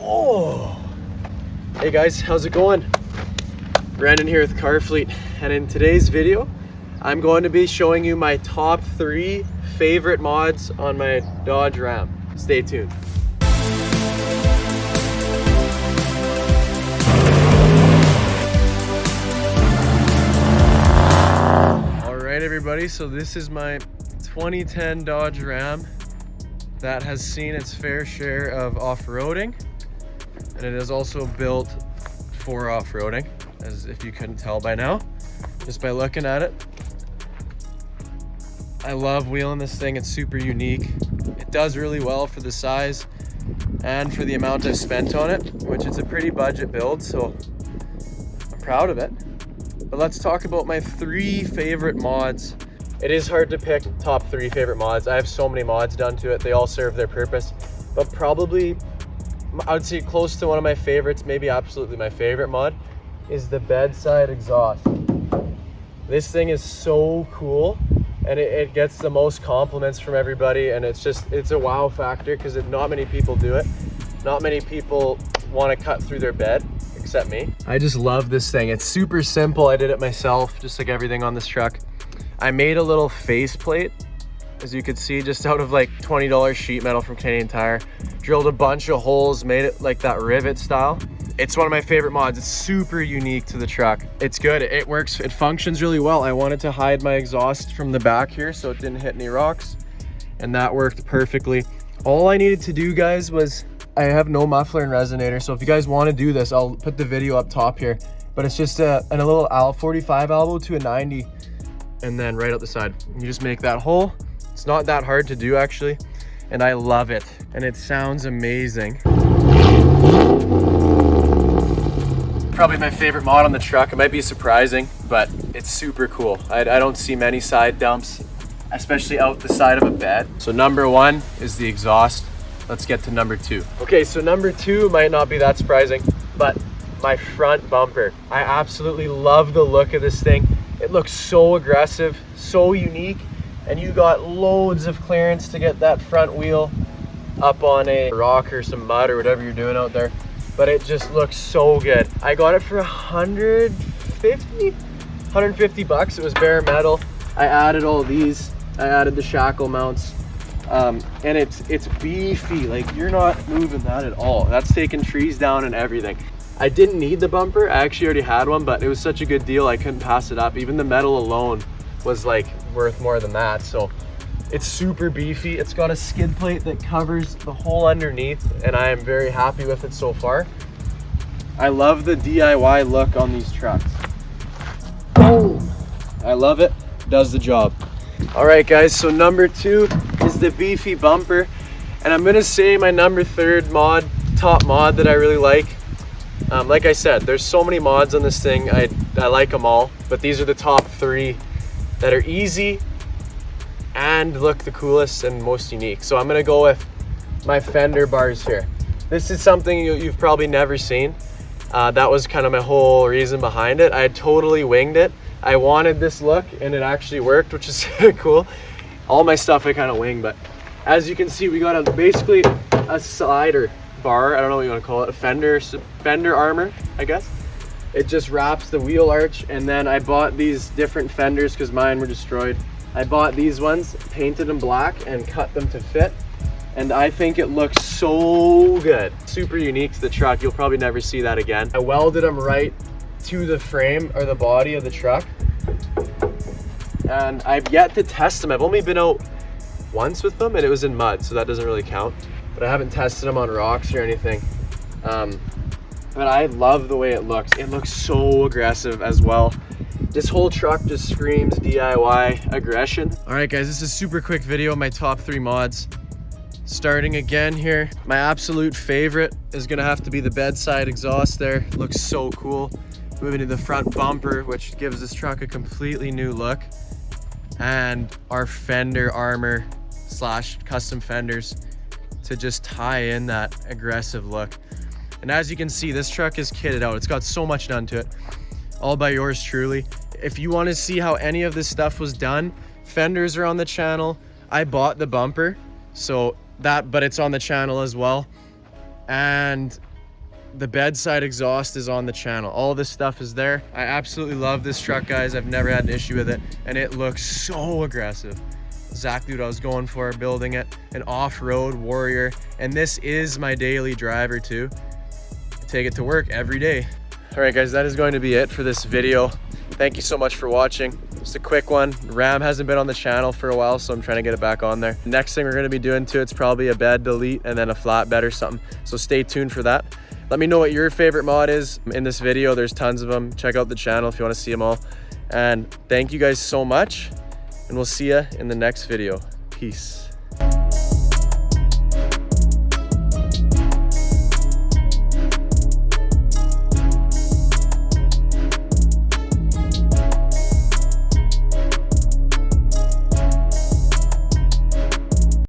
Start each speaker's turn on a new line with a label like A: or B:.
A: Oh, hey guys, how's it going? Brandon here with Car Fleet, and in today's video I'm going to be showing you my top 3 favorite mods on my Dodge Ram. Stay tuned. Alright everybody, so this is my 2010 Dodge Ram that has seen its fair share of off-roading, and it is also built for off-roading, as if you couldn't tell by now just by looking at it. I love wheeling this thing. It's super unique. It does really well for the size and for the amount I've spent on it, which is a pretty budget build, so I'm proud of it. But let's talk about my 3 favorite mods. It is hard to pick top 3 favorite mods. I have so many mods done to it. They all serve their purpose, but probably I would say close to one of my favorites, maybe absolutely my favorite mod, is the Bedside Exhaust. This thing is so cool, and it gets the most compliments from everybody, and it's a wow factor because not many people do it. Not many people want to cut through their bed, except me. I just love this thing. It's super simple. I did it myself, just like everything on this truck. I made a little faceplate, as you could see, just out of like $20 sheet metal from Canadian Tire. Drilled a bunch of holes, made it like that rivet style. It's one of my favorite mods. It's super unique to the truck. It's good, it works, it functions really well. I wanted to hide my exhaust from the back here so it didn't hit any rocks, and that worked perfectly. All I needed to do, guys, was I have no muffler and resonator, so if you guys want to do this, I'll put the video up top here, but it's just a little 45 elbow to a 90, and then right out the side you just make that hole. It's not that hard to do actually, and I love it, and it sounds amazing. Probably my favorite mod on the truck. It might be surprising, but it's super cool. I don't see many side dumps, especially out the side of a bed. So number 1 is the exhaust. Let's get to number 2. Okay, so number 2 might not be that surprising, but my front bumper. I absolutely love the look of this thing. It looks so aggressive, so unique, and you got loads of clearance to get that front wheel up on a rock or some mud or whatever you're doing out there. But it just looks so good. I got it for 150 bucks. It was bare metal. I added all these. I added the shackle mounts, and it's beefy. Like, you're not moving that at all. That's taking trees down and everything. I didn't need the bumper. I actually already had one, but it was such a good deal I couldn't pass it up. Even the metal alone was like worth more than that. So it's super beefy. It's got a skid plate that covers the whole underneath, and I am very happy with it so far. I love the DIY look on these trucks. Boom! I love it. Does the job. All right, guys, so number 2 is the Beefy Bumper, and I'm gonna say my number 3rd mod, top mod that I really like. Like I said, there's so many mods on this thing. I like them all, but these are the top 3 that are easy and look the coolest and most unique. So I'm gonna go with my Fender Bars here. This is something you've probably never seen. That was kind of my whole reason behind it. I totally winged it. I wanted this look, and it actually worked, which is cool. All my stuff I kind of wing, but as you can see, we got basically a slider bar. I don't know what you want to call it. A Fender Armor, I guess. It just wraps the wheel arch, and then I bought these different fenders because mine were destroyed. I bought these ones, painted them black, and cut them to fit, and I think it looks so good. Super unique to the truck. You'll probably never see that again. I welded them right to the frame or the body of the truck, and I've yet to test them. I've only been out once with them, and it was in mud, so that doesn't really count, but I haven't tested them on rocks or anything. But I love the way it looks. It looks so aggressive as well. This whole truck just screams DIY aggression. All right, guys, this is a super quick video of my top 3 mods. Starting again here, my absolute favorite is gonna have to be the Bedside Exhaust there. It looks so cool. Moving to the front bumper, which gives this truck a completely new look. And our Fender Armor / custom fenders to just tie in that aggressive look. And as you can see, this truck is kitted out. It's got so much done to it, all by yours truly. If you want to see how any of this stuff was done, fenders are on the channel. I bought the bumper, so that, but it's on the channel as well. And The Bedside Exhaust is on the channel. All this stuff is there. I absolutely love this truck, guys. I've never had an issue with it, and it looks so aggressive. Exactly what I was going for building it. An off-road warrior, and this is my daily driver too. I take it to work every day. All right, guys, that is going to be it for this video. Thank you so much for watching. Just a quick one. Ram hasn't been on the channel for a while, so I'm trying to get it back on there. Next thing we're going to be doing to it's probably a bed delete and then a flatbed or something, so stay tuned for that. Let me know what your favorite mod is in this video. There's tons of them. Check out the channel if you want to see them all. And thank you guys so much, and we'll see you in the next video. Peace.